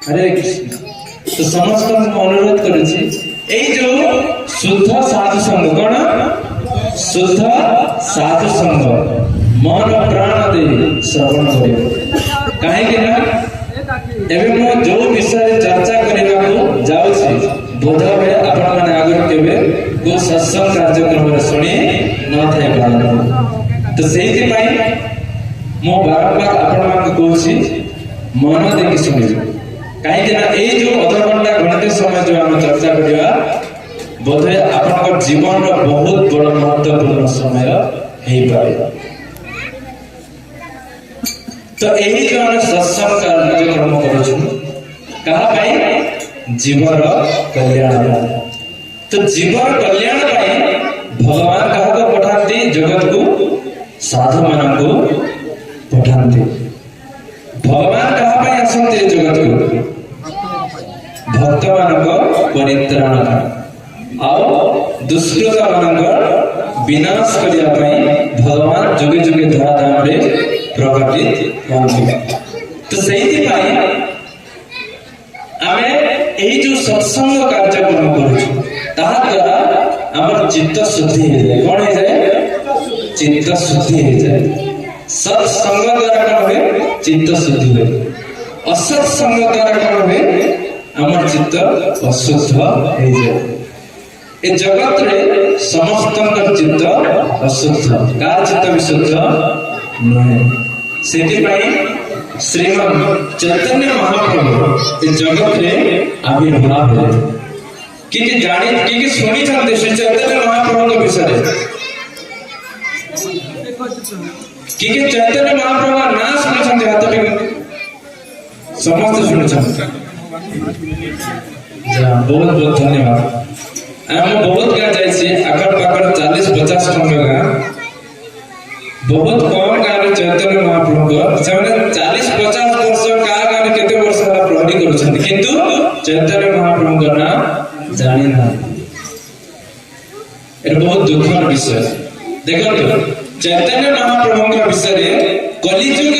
हरे कृष्ण। तो समस्त अनुरोध करुछि एई जो शुद्ध साधु संग कोन शुद्ध साधु संग मन प्राण दे श्रवण करियो काहे कि ना एबे मो जो विषय चर्चा करिबा को जाउछि बोध हुए आपण माने आगर केबे को सत्संग कार्यक्रम रे सुनी न थाय पालन तो सेहि पई मो बारंबार आपण मान को कहछि मन देखि सुनियो काहे कि ना ए जो आधा घंटा घंटे समय जो हम चर्चा करिया बोधे आपन जीवन रो बहुत बड़ महत्वपूर्ण समय हे पाए तो एही जो हम सत्संग कार्यक्रम करू कहा पाई जीवन रो कल्याण तो जीवन कल्याण पाई भगवान कहा को पठांती जगत को साधु मान को पठांती भगवान कहा पाई आसंते जगत को भक्त मान को परित्राण आओ दुष्कृत मान विनाश करिया पाई भगवान जुगे जुगे धराधाम रे प्रकटित होंगे तो सेही पाई आमे एही जो सत्संग कार्यक्रम करू ताहा द्वारा हमर चित्त शुद्धि हो जाए कोन हो जाए चित्त शुद्धि हो जाए सत्संग द्वारा कोन होए चित्त शुद्धि होए असत्संग द्वारा कोन होए हमर चित्त अशुद्ध हो जाए ए जगत रे समस्त चित्त अशुद्ध का चित्त विशुद्ध नहे सेति पई श्रीमद् चैतन्य महाप्रभु ए जगत रे आविर्भाव है कि जानि कि सुनि छन्ते श्री चैतन्य महाप्रभु के विषय कि चैतन्य महाप्रभु ना सुनि छन्ते हाथ पे समस्त सुनि छन्ते बहुत बहुत धन्यवाद हम बहुत गाँ जाइए आखड़ पाखड़ 40-50 खंड गाँ बहुत कम गाँव में चैतन्य महाप्रभु 40-50 वर्ष का गाँव में केते वर्ष प्रहरी करुछन किंतु चैतन्य महाप्रभु ना जानि ना ए बहुत दुखर विषय देखो चैतन्य महाप्रभु विषय कलिजुग